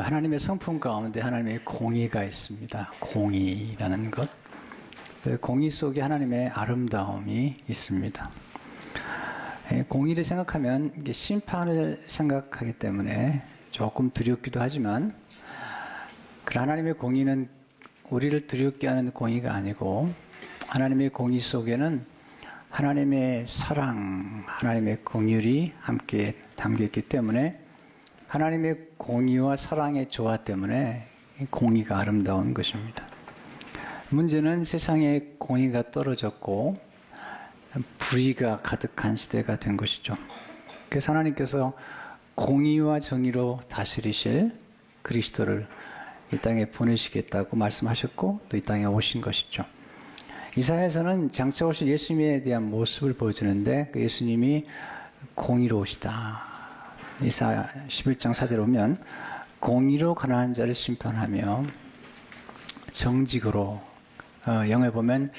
하나님의 성품 가운데 하나님의 공의가 있습니다. 공의라는 것. 그 공의 속에 하나님의 아름다움이 있습니다. 공의를 생각하면 이게 심판을 생각하기 때문에 조금 두렵기도 하지만, 그 하나님의 공의는 우리를 두렵게 하는 공의가 아니고, 하나님의 공의 속에는 하나님의 사랑, 하나님의 긍휼이 함께 담겨있기 때문에, 하나님의 공의와 사랑의 조화 때문에 공의가 아름다운 것입니다. 문제는 세상에 공의가 떨어졌고 불의가 가득한 시대가 된 것이죠. 그래서 하나님께서 공의와 정의로 다스리실 그리스도를 이 땅에 보내시겠다고 말씀하셨고, 또 이 땅에 오신 것이죠. 이사야에서는 장차 오실 예수님에 대한 모습을 보여주는데, 그 예수님이 공의로우시다. 이사야 11장 4절에 보면 공의로 가난한 자를 심판하며 정직으로, 영어에 보면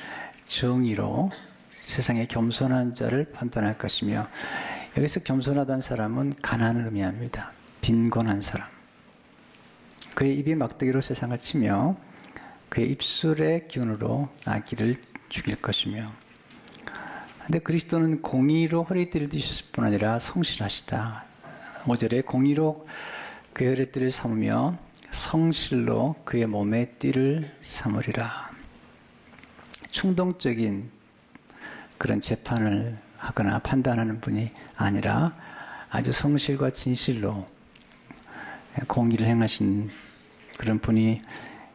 정의로 세상에 겸손한 자를 판단할 것이며, 여기서 겸손하다는 사람은 가난을 의미합니다. 빈곤한 사람. 그의 입이 막대기로 세상을 치며 그의 입술의 기운으로 아기를 죽일 것이며. 근데 그리스도는 공의로 허리띠를 뒤셨을 뿐 아니라 성실하시다. 5절에 공의로 그의 허리띠를 삼으며 성실로 그의 몸에 띠를 삼으리라. 충동적인 그런 재판을 하거나 판단하는 분이 아니라 아주 성실과 진실로 공의를 행하신 그런 분이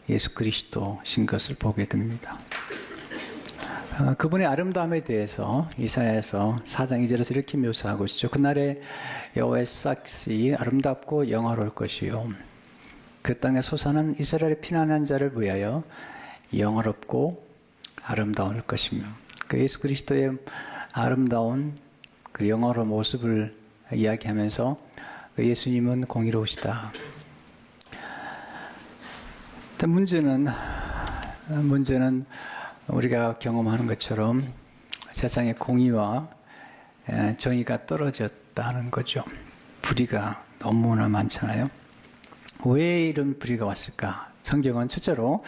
예수 그리스도신 것을 보게 됩니다. 그분의 아름다움에 대해서 이사야에서 4장 2절에서 이렇게 묘사하고 있죠. 그날에 여호와의 싹이 아름답고 영화로울 것이요, 그 땅에 솟아난 이스라엘의 피난한 자를 위하여 영화롭고 아름다울 것이며. 그 예수 그리스도의 아름다운 그 영화로운 모습을 이야기하면서 그 예수님은 공의로우시다. 문제는 우리가 경험하는 것처럼 세상의 공의와 정의가 떨어졌다는 거죠. 불의가 너무나 많잖아요. 왜 이런 불의가 왔을까? 성경은 첫째로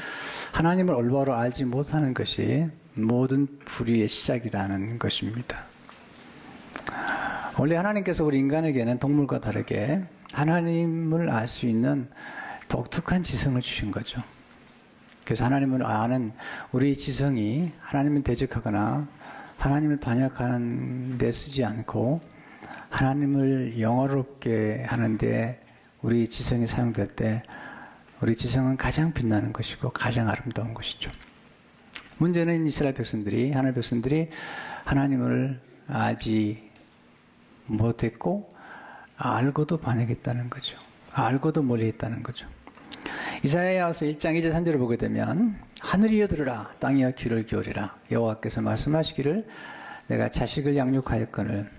하나님을 올바로 알지 못하는 것이 모든 불의의 시작이라는 것입니다. 원래 하나님께서 우리 인간에게는 동물과 다르게 하나님을 알 수 있는 독특한 지성을 주신 거죠. 그래서 하나님을 아는 우리 지성이 하나님을 대적하거나 하나님을 반역하는 데 쓰지 않고 하나님을 영화롭게 하는데 우리 지성이 사용될 때 우리 지성은 가장 빛나는 것이고 가장 아름다운 것이죠. 문제는 이스라엘 백성들이, 하나님 백성들이 하나님을 알지 못했고 알고도 반역했다는 거죠. 알고도 멀리했다는 거죠. 이사야서 1장 2절 3절을 보게 되면 하늘이여 들으라, 땅이여 귀를 기울이라. 여호와께서 말씀하시기를 내가 자식을 양육하였거늘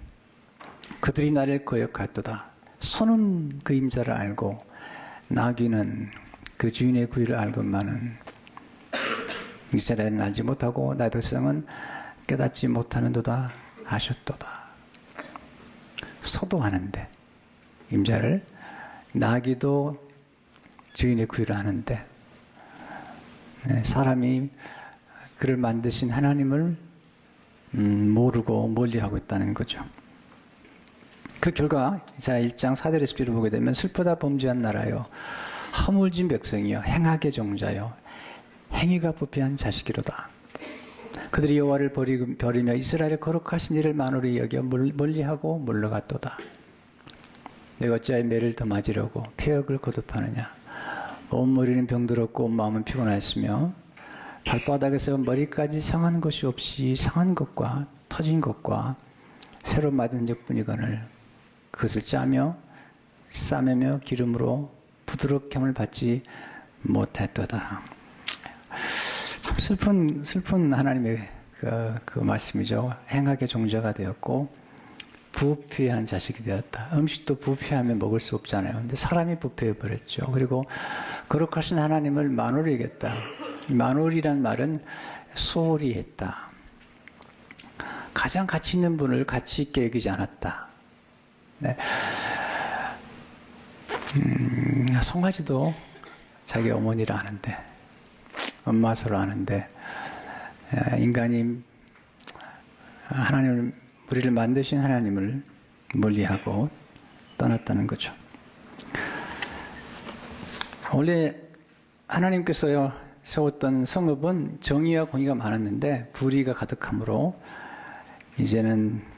그들이 나를 거역할도다. 소는 그 임자를 알고 나귀는 그 주인의 구의를 알건만은 이스라엘은 알지 못하고 나의 백성은 깨닫지 못하는도다 하셨도다. 소도 아는데, 임자를, 나귀도 주인의 구의를 아는데, 사람이 그를 만드신 하나님을 모르고 멀리하고 있다는 거죠. 그 결과 이사야 1장 4절의 skri를 보게 되면 슬프다 범죄한 나라요, 허물진 백성이요, 행악의 종자요, 행위가 부패한 자식이로다. 그들이 여호와를 버리며 이스라엘의 거룩하신 이를 만홀히 여겨 멀리하고 물러갔도다. 내가 어찌하여 매를 더 맞으려고 폐역을 거듭하느냐. 온 머리는 병들었고 온 마음은 피곤하였으며 발바닥에서 머리까지 상한 것이 없이 상한 것과 터진 것과 새로 맞은 적뿐이거늘 그것을 짜며 싸매며 기름으로 부드럽게 함을 받지 못했도다. 참 슬픈 하나님의 그 말씀이죠. 행악의 종자가 되었고 부패한 자식이 되었다. 음식도 부패하면 먹을 수 없잖아요. 근데 사람이 부패해버렸죠. 그리고 거룩하신 하나님을 만홀히 여겼다. 만홀이란 말은 소홀히 했다. 가장 가치 있는 분을 가치 있게 여기지 않았다. 네. 송아지도 자기 어머니를 아는데, 엄마 서로 아는데, 인간이 하나님을, 우리를 만드신 하나님을 멀리하고 떠났다는 거죠. 원래 하나님께서 세웠던 성읍은 정의와 공의가 많았는데 불의가 가득하므로 이제는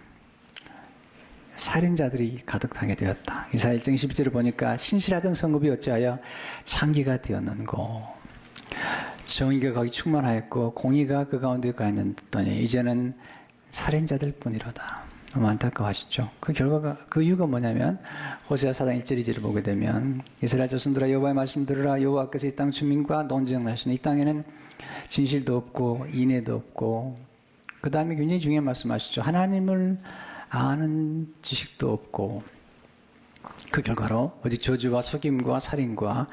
살인자들이 가득하게 되었다. 이사야 1장 12절을 보니까 신실하던 성읍이 어찌하여 창기가 되었는고, 정의가 거기 충만하였고 공의가 그 가운데 가있는더니 이제는 살인자들 뿐이로다. 너무 안타까워하시죠. 그 결과가, 그 이유가 뭐냐면 호세아 4장 1절 2절을 보게 되면 이스라엘 자손들아 여호와의 말씀 들으라. 여호와께서 이 땅 주민과 논쟁하시는 이 땅에는 진실도 없고 인애도 없고, 그 다음에 굉장히 중요한 말씀하시죠. 하나님을 아는 지식도 없고, 그 결과로 오직 저주와 속임과 살인과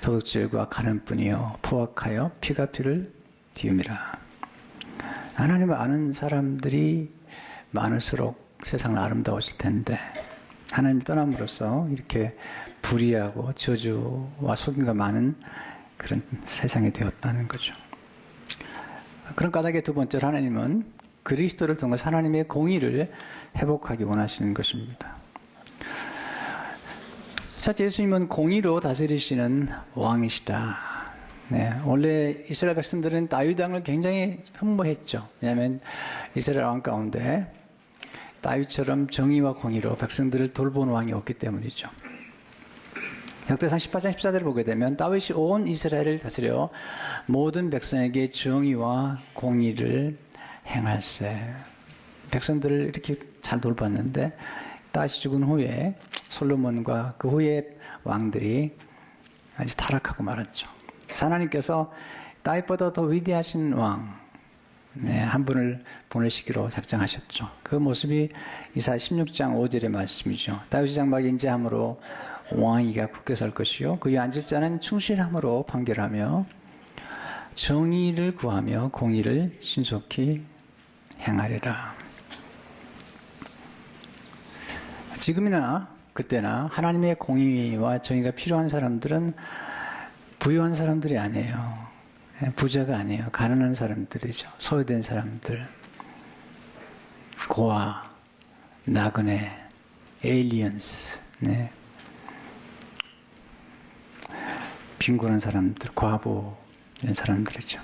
도둑질과 가는뿐이요 포악하여 피가 피를 띄움이라. 하나님을 아는 사람들이 많을수록 세상은 아름다워질 텐데 하나님을 떠남으로써 이렇게 불의하고 저주와 속임과 많은 그런 세상이 되었다는 거죠. 그런 까닭의 두 번째로 하나님은 그리스도를 통해서 하나님의 공의를 회복하기 원하시는 것입니다. 첫째, 예수님은 공의로 다스리시는 왕이시다. 네, 원래 이스라엘 백성들은 다윗 왕을 굉장히 흠모했죠. 왜냐하면 이스라엘 왕 가운데 다윗처럼 정의와 공의로 백성들을 돌보는 왕이 없기 때문이죠. 역대상 18장 14절을 보게 되면 다윗이 온 이스라엘을 다스려 모든 백성에게 정의와 공의를 행할세. 백성들을 이렇게 잘 돌봤는데 다윗이 죽은 후에 솔로몬과 그 후에 왕들이 아주 타락하고 말았죠. 하나님께서 다윗보다 더 위대하신 왕, 한 분을 보내시기로 작정하셨죠. 그 모습이 이사야 16장 5절의 말씀이죠. 다윗이 장막에 인자함으로 왕위가 굳게 설 것이요 그의 앉을 자는 충실함으로 판결하며 정의를 구하며 공의를 신속히 행하리라. 지금이나 그때나 하나님의 공의와 정의가 필요한 사람들은 부유한 사람들이 아니에요. 부자가 아니에요. 가난한 사람들이죠. 소외된 사람들, 고아, 나그네, 에일리언스, 네. 빈곤한 사람들, 과부, 이런 사람들이죠.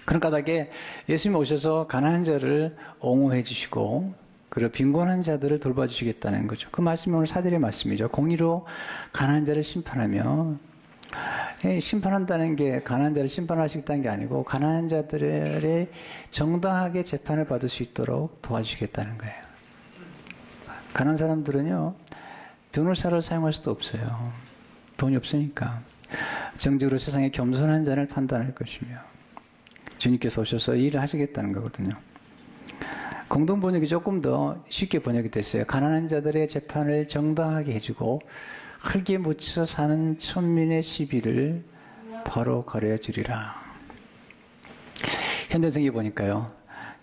그런 까닭에 예수님이 오셔서 가난한 자를 옹호해 주시고 그리고 빈곤한 자들을 돌봐주시겠다는 거죠. 그 말씀이 오늘 4절의 말씀이죠. 공의로 가난한 자를 심판하며, 심판한다는 게 가난한 자를 심판하시겠다는 게 아니고 가난한 자들의 정당하게 재판을 받을 수 있도록 도와주시겠다는 거예요. 가난한 사람들은요, 변호사를 사용할 수도 없어요. 돈이 없으니까. 정직으로 세상에 겸손한 자를 판단할 것이며 주님께서 오셔서 일을 하시겠다는 거거든요. 공동 번역이 조금 더 쉽게 번역이 됐어요. 가난한 자들의 재판을 정당하게 해주고 흙에 묻혀 사는 천민의 시비를 바로 가려 주리라. 현대성에 보니까요,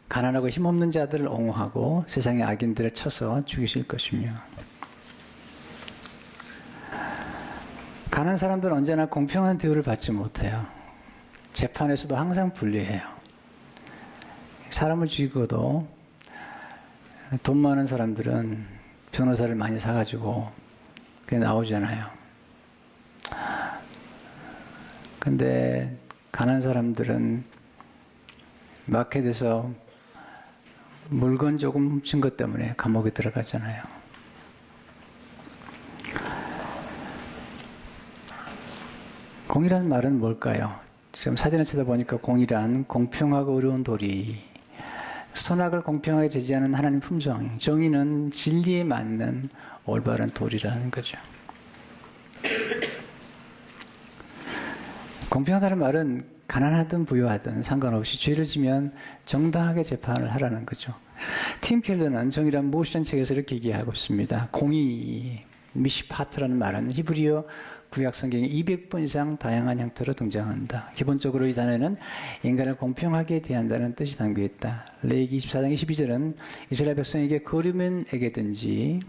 가난하고 힘없는 자들을 옹호하고 세상의 악인들을 쳐서 죽이실 것이며, 가난한 사람들은 언제나 공평한 대우를 받지 못해요. 재판에서도 항상 불리해요. 사람을 죽이고도 돈 많은 사람들은 변호사를 많이 사가지고 그게 나오잖아요. 근데 가난한 사람들은 마켓에서 물건 조금 훔친 것 때문에 감옥에 들어가잖아요. 공의란 말은 뭘까요? 지금 사진을 쳐다보니까 공의란 공평하고 의로운 도리, 선악을 공평하게 제지하는 하나님 품성, 정의는 진리에 맞는 올바른 도리라는 거죠. 공평하다는 말은 가난하든 부유하든 상관없이 죄를 지면 정당하게 재판을 하라는 거죠. 팀 켈러는 정의란 무엇이라는 책에서 이렇게 얘기하고 있습니다. 공의, 미시파트라는 말은 히브리어 구약 성경에 200번 이상 다양한 형태로 등장한다. 기본적으로 이 단어는 인간을 공평하게 대한다는 뜻이 담겨 있다. 레위기 24장 22절은 이스라엘 백성에게 거류면에게든지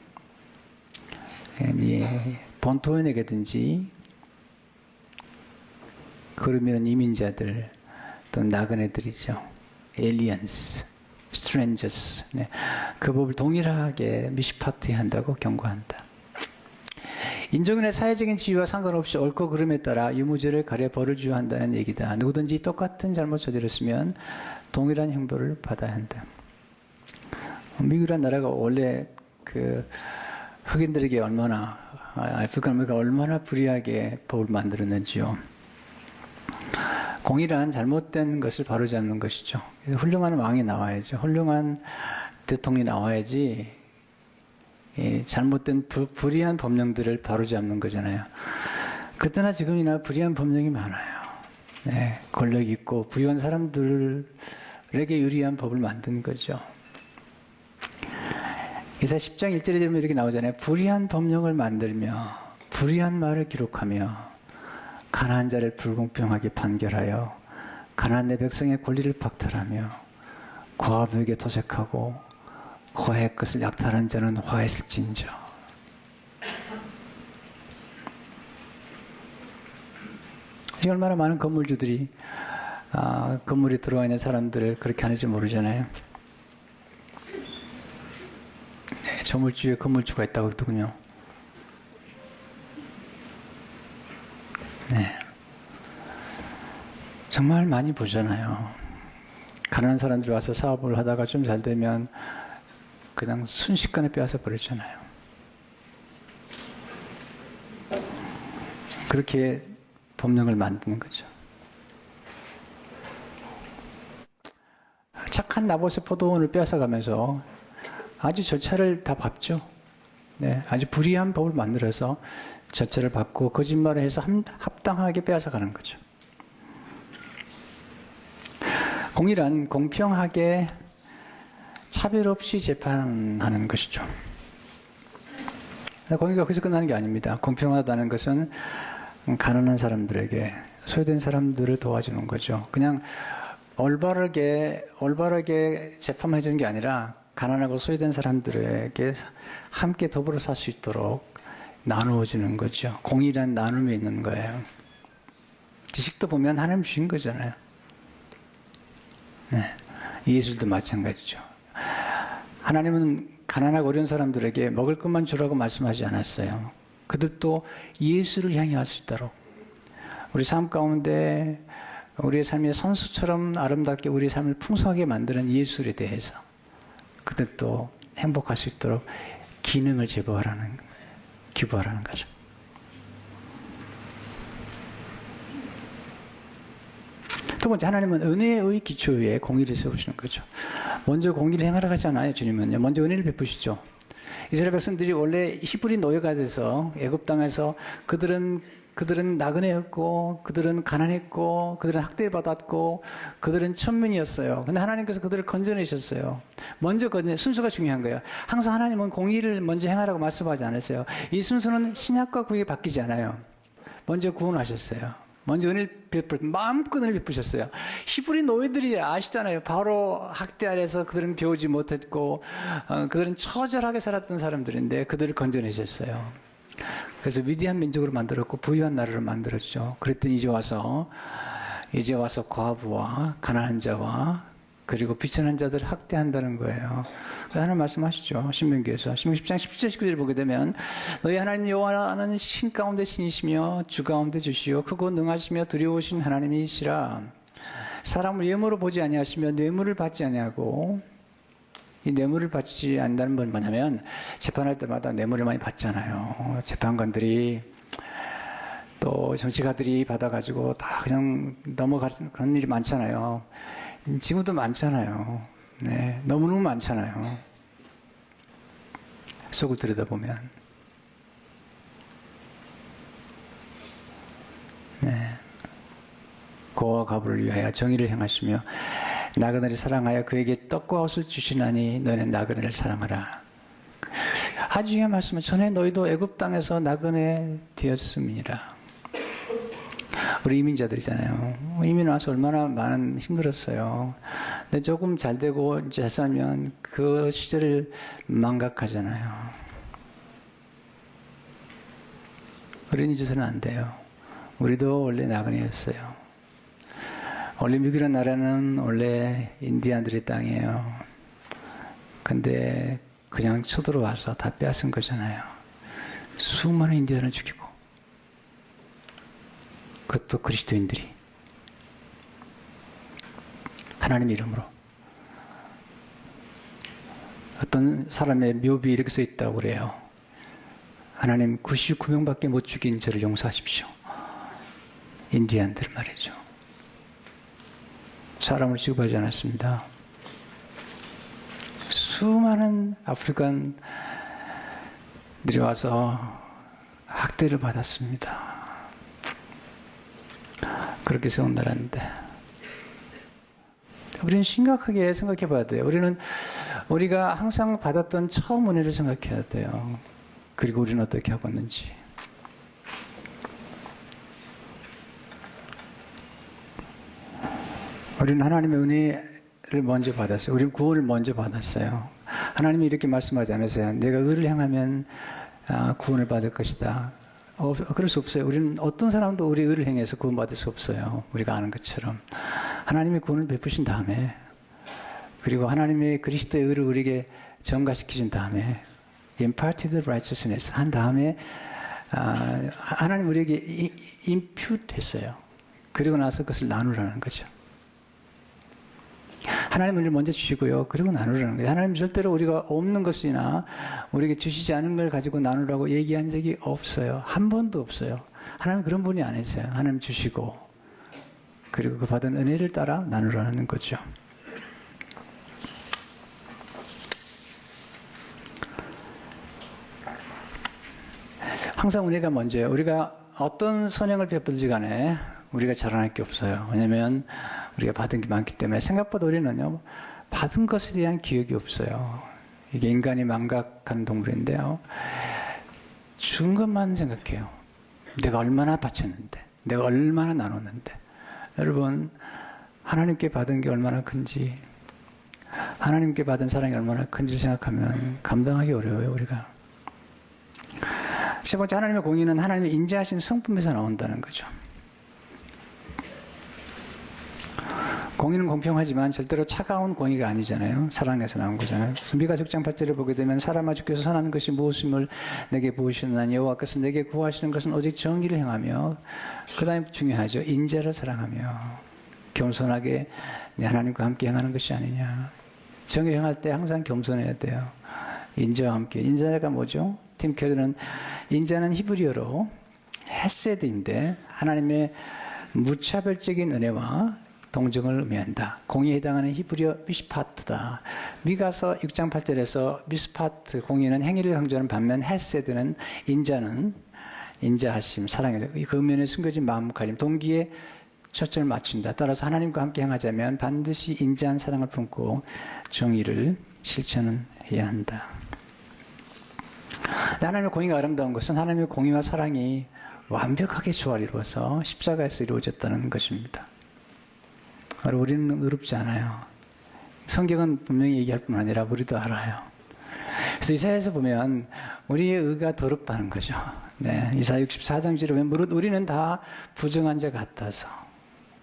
본토인에게든지 그러면 이민자들 또 나그네들이죠. aliens, strangers. 네. 그 법을 동일하게 미시파트에 한다고 경고한다. 인종이나 사회적인 지위와 상관없이 옳고 그름에 따라 유무죄를 가려 벌을 주한다는 얘기다. 누구든지 똑같은 잘못 저질렀으면 동일한 형벌을 받아야 한다. 미국이라는 나라가 원래 그 흑인들에게 얼마나 아프리카 아메리카 얼마나 불리하게 법을 만들었는지요. 공의란 잘못된 것을 바로잡는 것이죠. 훌륭한 왕이 나와야죠. 훌륭한 대통령이 나와야지 잘못된 불의한 법령들을 바로잡는 거잖아요. 그때나 지금이나 불의한 법령이 많아요. 네, 권력 있고 부유한 사람들에게 유리한 법을 만든 거죠. 이사 10장 1절에 되면 이렇게 나오잖아요. 불의한 법령을 만들며 불의한 말을 기록하며 가난한 자를 불공평하게 판결하여 가난한 내 백성의 권리를 박탈하며 고아부에게 도색하고 고아의 것을 약탈한 자는 화했을진저. 이 얼마나 많은 건물주들이 건물에 들어와 있는 사람들을 그렇게 하는지 모르잖아요. 네, 저물주에 건물주가 있다고 그러더군요. 네. 정말 많이 보잖아요. 가난한 사람들이 와서 사업을 하다가 좀 잘 되면 그냥 순식간에 빼앗아 버리잖아요. 그렇게 법령을 만드는 거죠. 착한 나봇의 포도원을 빼앗아가면서 아주 절차를 다 밟죠. 네, 아주 불의한 법을 만들어서 절차를 밟고 거짓말을 해서 합당하게 빼앗아가는 거죠. 공의란 공평하게 차별 없이 재판하는 것이죠. 공의가 거기서 끝나는 게 아닙니다. 공평하다는 것은 가난한 사람들에게 소외된 사람들을 도와주는 거죠. 그냥 올바르게 재판해 주는 게 아니라 가난하고 소외된 사람들에게 함께 더불어 살 수 있도록 나누어 주는 거죠. 공의란 나눔이 있는 거예요. 지식도 보면 하나님 주신 거잖아요. 네. 예술도 마찬가지죠. 하나님은 가난하고 어려운 사람들에게 먹을 것만 주라고 말씀하지 않았어요. 그들도 예수를 향해 할 수 있도록 우리 삶 가운데 우리의 삶이 선수처럼 아름답게 우리의 삶을 풍성하게 만드는 예술에 대해서 그들도 행복할 수 있도록 기능을 기부하라는 거죠. 두 번째, 하나님은 은혜의 기초 위에 공의를 세우시는 거죠. 먼저 공의를 행하라고 하지 않아요, 주님은요. 먼저 은혜를 베푸시죠. 이스라엘 백성들이 원래 히브리 노예가 돼서 애굽 땅에서 그들은 나그네였고, 그들은 가난했고, 그들은 학대받았고, 그들은 천민이었어요. 근데 하나님께서 그들을 건져내셨어요. 먼저 순서가 중요한 거예요. 항상 하나님은 공의를 먼저 행하라고 말씀하지 않았어요. 이 순서는 신약과 구약에 바뀌지 않아요. 먼저 구원하셨어요. 먼저 마음껏 은혜를 베푸셨어요. 히브리 노예들이 아시잖아요. 바로 학대 아래서 그들은 배우지 못했고, 그들은 처절하게 살았던 사람들인데 그들을 건져내셨어요. 그래서 위대한 민족으로 만들었고 부유한 나라를 만들었죠. 그랬더니 이제 와서 과부와 가난한 자와 그리고 비천한 자들을 학대한다는 거예요. 그래서 하나님 말씀하시죠. 신명기에서 신명기 10장 17절 19절을 보게 되면 너희 하나님 여호와는 신 가운데 신이시며 주 가운데 주시요 크고 능하시며 두려우신 하나님이시라. 사람을 외모로 보지 아니하시며 뇌물을 받지 아니하고, 이 뇌물을 받지 않는다는 건 뭐냐면 재판할 때마다 뇌물을 많이 받잖아요. 재판관들이 또 정치가들이 받아가지고 다 그냥 넘어가는 그런 일이 많잖아요. 지금도 많잖아요. 네, 너무너무 많잖아요. 속을 들여다보면. 네. 고와 과부를 위하여 정의를 행하시며 나그네를 사랑하여 그에게 떡과 옷을 주시나니 너는 나그네를 사랑하라. 아주 중요한 말씀은 전에 너희도 애굽 땅에서 나그네 되었음이니라. 우리 이민자들이잖아요. 이민 와서 얼마나 많은 힘들었어요. 근데 조금 잘 되고 잘 살면 그 시절을 망각하잖아요. 그런 짓은 안 돼요. 우리도 원래 나그네였어요. 원래 미국이라는 나라는 원래 인디안들의 땅이에요. 근데 그냥 쳐들어와서 다 빼앗은 거잖아요. 수많은 인디안을 죽이고, 그것도 그리스도인들이 하나님 이름으로. 어떤 사람의 묘비에 이렇게 써 있다고 그래요. 하나님 99명밖에 못 죽인 저를 용서하십시오. 인디안들 말이죠. 사람을 취급하지 않았습니다. 수많은 아프리칸들이 와서 학대를 받았습니다. 그렇게 세운 나라인데 우리는 심각하게 생각해 봐야 돼요. 우리가 항상 받았던 처음 은혜를 생각해야 돼요. 그리고 우리는 어떻게 하고 있는지. 우리는 하나님의 은혜를 먼저 받았어요. 우리는 구원을 먼저 받았어요. 하나님이 이렇게 말씀하지 않으세요. 내가 의를 행하면 구원을 받을 것이다. 그럴 수 없어요. 우리는 어떤 사람도 우리 의를 행해서 구원받을 수 없어요. 우리가 아는 것처럼. 하나님의 구원을 베푸신 다음에, 그리고 하나님의 그리스도의 의를 우리에게 전가시키신 다음에, imparted righteousness 한 다음에 하나님 우리에게 impute 했어요. 그리고 나서 그것을 나누라는 거죠. 하나님 우리를 먼저 주시고요. 그리고 나누라는 거예요. 하나님 절대로 우리가 없는 것이나 우리에게 주시지 않은 걸 가지고 나누라고 얘기한 적이 없어요. 한 번도 없어요. 하나님 그런 분이 아니세요. 하나님 주시고 그리고 그 받은 은혜를 따라 나누라는 거죠. 항상 은혜가 먼저예요. 우리가 어떤 선행을 베풀지 간에 우리가 자랑할 게 없어요. 왜냐하면 우리가 받은 게 많기 때문에. 생각보다 우리는요, 받은 것에 대한 기억이 없어요. 이게 인간이 망각하는 동물인데요. 준 것만 생각해요. 내가 얼마나 바쳤는데, 내가 얼마나 나눴는데. 여러분, 하나님께 받은 게 얼마나 큰지, 하나님께 받은 사랑이 얼마나 큰지를 생각하면 감당하기 어려워요, 우리가. 세 번째, 하나님의 공의는 하나님의 인자하신 성품에서 나온다는 거죠. 공의는 공평하지만 절대로 차가운 공의가 아니잖아요. 사랑에서 나온 거잖아요. 그래서 미가 6장 8절을 보게 되면 사람아 주께서 선한 것이 무엇임을 내게 보이셨나니 여호와께서 내게 구하시는 것은 오직 정의를 행하며, 그 다음에 중요하죠. 인자를 사랑하며 겸손하게 내 하나님과 함께 행하는 것이 아니냐. 정의를 행할 때 항상 겸손해야 돼요. 인자와 함께. 인자가 뭐죠? 팀 켈러는 인자는 히브리어로 헤세드인데 하나님의 무차별적인 은혜와 동정을 의미한다. 공의에 해당하는 히브리어 미스파트다. 미가서 6장 8절에서 미스파트 공의는 행위를 강조하는 반면 헤세드는 인자는 인자하심, 사랑이다. 그 의미에 숨겨진 마음가짐, 동기에 초점을 맞춘다. 따라서 하나님과 함께 행하자면 반드시 인자한 사랑을 품고 정의를 실천해야 한다. 하나님의 공의가 아름다운 것은 하나님의 공의와 사랑이 완벽하게 조화를 이루어서 십자가에서 이루어졌다는 것입니다. 우리는 의롭지 않아요. 성경은 분명히 얘기할 뿐 아니라 우리도 알아요. 그래서 이사야에서 보면 우리의 의가 더럽다는 거죠. 네, 이사야 64장 지르면 무릇 우리는 다 부정한 자 같아서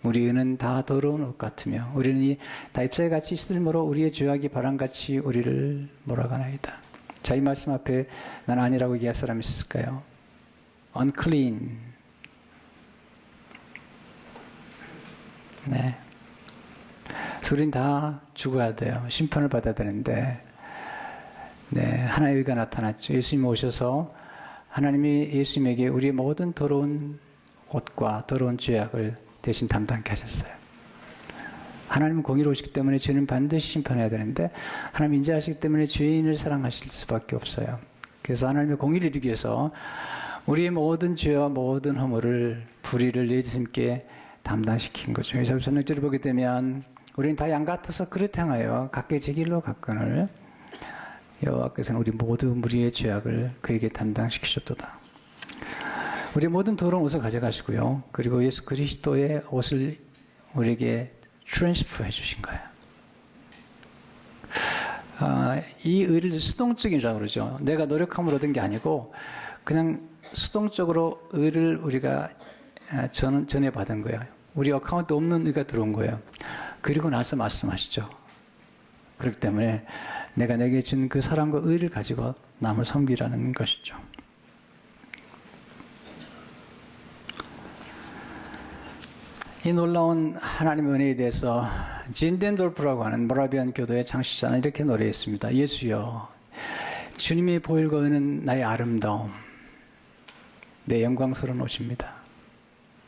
우리 의는 다 더러운 옷 같으며 우리는 다 잎사귀같이 시들므로 우리의 죄악이 바람같이 우리를 몰아가나이다. 자, 이 말씀 앞에 난 아니라고 얘기할 사람이 있을까요? unclean. 네. 그래서 우린 다 죽어야 돼요. 심판을 받아야 되는데, 네, 하나의 의가 나타났죠. 예수님이 오셔서 하나님이 예수님에게 우리의 모든 더러운 옷과 더러운 죄악을 대신 담당케 하셨어요. 하나님은 공의로우시기 때문에 죄는 반드시 심판해야 되는데 하나님 인자하시기 때문에 죄인을 사랑하실 수밖에 없어요. 그래서 하나님의 공의를 이루기 위해서 우리의 모든 죄와 모든 허물을, 불의를 예수님께 담당시킨 거죠. 그래서 전역절을 보게 되면 우리는 다 양 같아서 그릇 향하여 각기 제 길로 갔거늘 여호와께서는 우리 모두 무리의 죄악을 그에게 담당시키셨도다. 우리 모든 더러운 옷을 가져가시고요. 그리고 예수 그리스도의 옷을 우리에게 트랜스퍼 해주신 거예요. 이 의를 수동적이라고 그러죠. 내가 노력함으로 얻은 게 아니고 그냥 수동적으로 의를 우리가 전해받은 거예요. 우리 어카운트 없는 의가 들어온 거예요. 그리고 나서 말씀하시죠. 그렇기 때문에 내가 내게 준 그 사랑과 의를 가지고 남을 섬기라는 것이죠. 이 놀라운 하나님의 은혜에 대해서 진덴돌프라고 하는 모라비안 교도의 창시자는 이렇게 노래했습니다. 예수여, 주님의 보혈과 은은 나의 아름다움, 내 영광스러운 옷입니다.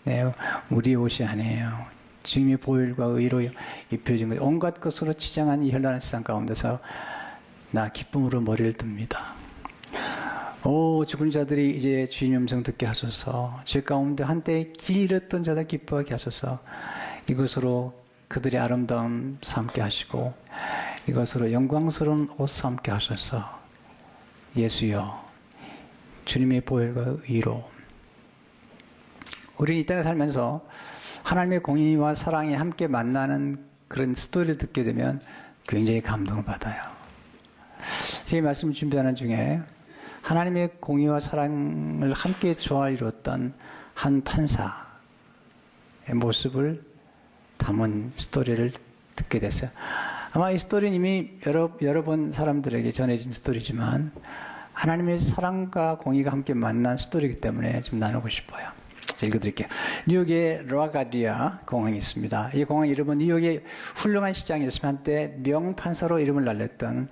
네, 우리 옷이 아니에요. 주님의 보혈과 의로 입혀진 것, 온갖 것으로 치장한 이 현란한 세상 가운데서 나 기쁨으로 머리를 듭니다. 오, 죽은 자들이 이제 주님의 음성 듣게 하소서. 죄 가운데 한때 길 잃었던 자들 기뻐하게 하소서. 이것으로 그들의 아름다움 삼게 하시고 이것으로 영광스러운 옷 삼게 하소서. 예수여, 주님의 보혈과 의로. 우리 이 땅에 살면서 하나님의 공의와 사랑이 함께 만나는 그런 스토리를 듣게 되면 굉장히 감동을 받아요. 제 말씀 준비하는 중에 하나님의 공의와 사랑을 함께 조화 이루었던 한 판사의 모습을 담은 스토리를 듣게 됐어요. 아마 이 스토리는 이미 여러 번 사람들에게 전해진 스토리지만 하나님의 사랑과 공의가 함께 만난 스토리이기 때문에 좀 나누고 싶어요. 읽어드릴게요. 뉴욕에 라가디아 공항이 있습니다. 이 공항 이름은 뉴욕의 훌륭한 시장이었으면 한때 명판사로 이름을 날렸던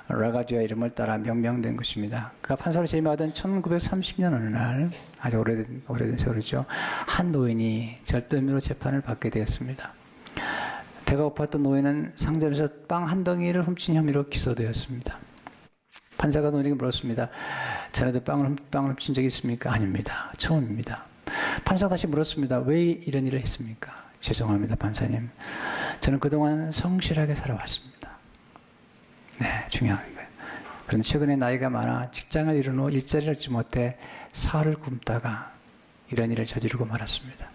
라가디아 이름을 따라 명명된 것입니다. 그가 판사로 재임하던 1930년 어느 날, 아주 오래된 세월이죠. 한 노인이 절도혐의로 재판을 받게 되었습니다. 배가 고팠던 노인은 상점에서 빵 한 덩이를 훔친 혐의로 기소되었습니다. 판사가 노인에게 물었습니다. 자네도 빵을 훔친 적이 있습니까? 아닙니다. 처음입니다. 판사가 다시 물었습니다. 왜 이런 일을 했습니까? 죄송합니다, 판사님. 저는 그동안 성실하게 살아왔습니다. 네, 중요한 거예요. 그런데 최근에 나이가 많아 직장을 잃은 후 일자리를 얻지 못해 사활을 굶다가 이런 일을 저지르고 말았습니다.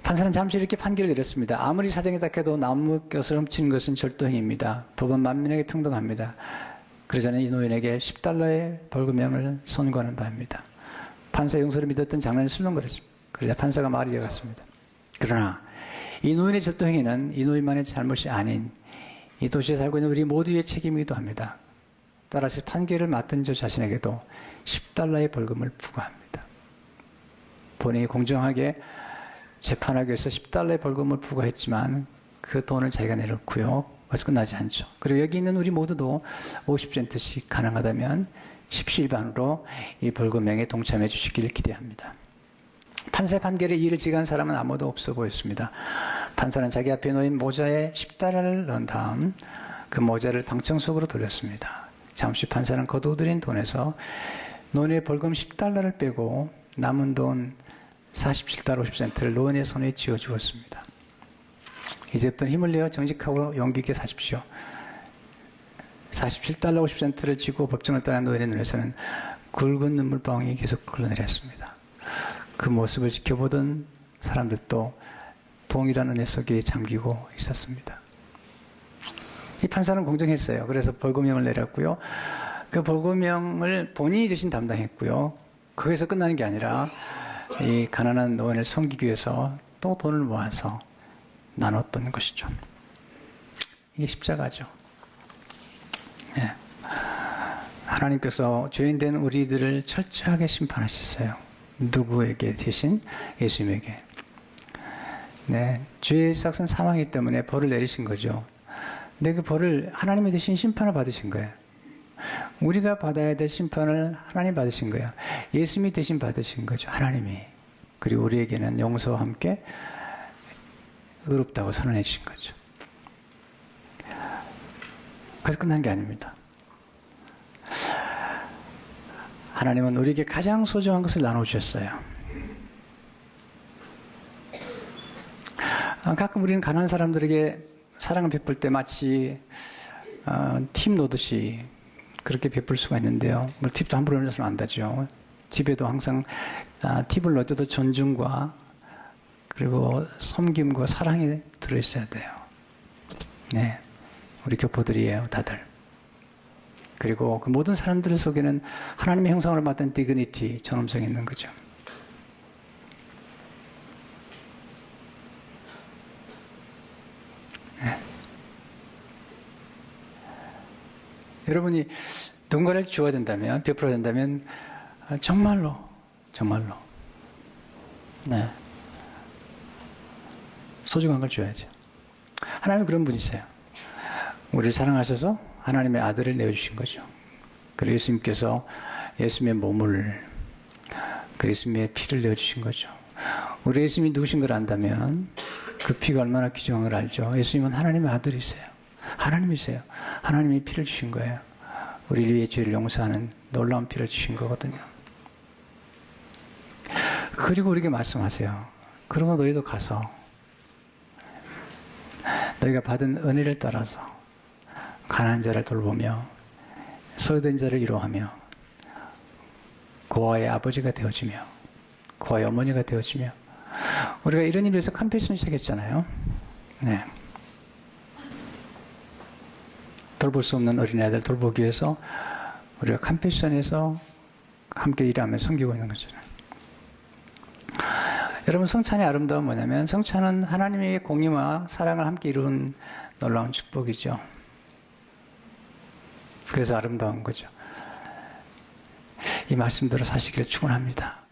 판사는 잠시 이렇게 판결을 내렸습니다. 아무리 사정이 딱해도 나무것을 훔치는 것은 절도행위입니다. 법은 만민에게 평등합니다. 그러자는 이 노인에게 $10의 벌금형을 선고하는 바입니다. 판사의 용서를 믿었던 장로는 술렁거렸습니다. 그러자 판사가 말을 이어갔습니다. 그러나 이 노인의 절도행위는 이 노인만의 잘못이 아닌 이 도시에 살고 있는 우리 모두의 책임이기도 합니다. 따라서 판결을 맡은 저 자신에게도 $10의 벌금을 부과합니다. 본인이 공정하게 재판하기 위해서 $10의 벌금을 부과했지만 그 돈을 자기가 내놓고요. 그래서 끝나지 않죠. 그리고 여기 있는 우리 모두도 50센트씩 가능하다면 십시일반으로 이 벌금형에 동참해 주시기를 기대합니다. 판사의 판결에 이의를 지간 사람은 아무도 없어 보였습니다. 판사는 자기 앞에 놓인 모자에 $10을 넣은 다음 그 모자를 방청 속으로 돌렸습니다. 잠시 판사는 거두들인 돈에서 노인의 벌금 $10를 빼고 남은 돈 $47 50센트를 노인의 손에 쥐어주었습니다. 이제부터는 힘을 내어 정직하고 용기 있게 사십시오. $47 50센트를 쥐고 법정을 떠난 노인의 눈에서는 굵은 눈물방울이 계속 흘러내렸습니다. 그 모습을 지켜보던 사람들도 동일한 은혜 속에 잠기고 있었습니다. 이 판사는 공정했어요. 그래서 벌금형을 내렸고요. 그 벌금형을 본인이 대신 담당했고요. 거기서 끝나는 게 아니라 이 가난한 노인을 섬기기 위해서 또 돈을 모아서 나눴던 것이죠. 이게 십자가죠. 네. 하나님께서 죄인된 우리들을 철저하게 심판하셨어요. 누구에게 대신? 예수님에게. 네, 죄의 삭은 사망이기 때문에 벌을 내리신 거죠. 근데 그 벌을 하나님이 대신 심판을 받으신 거예요. 우리가 받아야 될 심판을 하나님 받으신 거예요. 예수님이 대신 받으신 거죠. 하나님이. 그리고 우리에게는 용서와 함께 의롭다고 선언해 주신 거죠. 그래서 끝난 게 아닙니다. 하나님은 우리에게 가장 소중한 것을 나눠주셨어요. 가끔 우리는 가난한 사람들에게 사랑을 베풀 때 마치 팁 놓듯이 그렇게 베풀 수가 있는데요. 뭐 팁도 함부로 넣어서는 안 되죠. 집에도 항상 팁을 넣을 때도 존중과 그리고 섬김과 사랑이 들어있어야 돼요. 네, 우리 교포들이에요, 다들. 그리고 그 모든 사람들 속에는 하나님의 형상으로 맡은 디그니티, 존엄성이 있는 거죠. 네. 여러분이 누군가를 주어야 된다면, 베풀어야 된다면 정말로 네. 소중한 걸 줘야죠. 하나님은 그런 분이세요. 우리를 사랑하셔서 하나님의 아들을 내어주신 거죠. 그리고 예수님께서 예수님의 몸을, 그 예수님의 피를 내어주신 거죠. 우리 예수님이 누구신 걸 안다면 그 피가 얼마나 귀중한 걸 알죠. 예수님은 하나님의 아들이세요. 하나님이세요. 하나님이 피를 주신 거예요. 우리 위해 죄를 용서하는 놀라운 피를 주신 거거든요. 그리고 우리에게 말씀하세요. 그러면 너희도 가서 너희가 받은 은혜를 따라서 가난한 자를 돌보며 소유된 자를 위로하며 고아의 아버지가 되어지며 고아의 어머니가 되어지며, 우리가 이런 일을 위해서 컴패션 시작했잖아요. 네. 돌볼 수 없는 어린아이들 돌보기 위해서 우리가 컴패션에서 함께 일하며 섬기고 있는 거잖아요. 여러분, 성찬의 아름다움은 뭐냐면, 성찬은 하나님의 공의와 사랑을 함께 이루는 놀라운 축복이죠. 그래서 아름다운 거죠. 이 말씀대로 사시기를 축원합니다.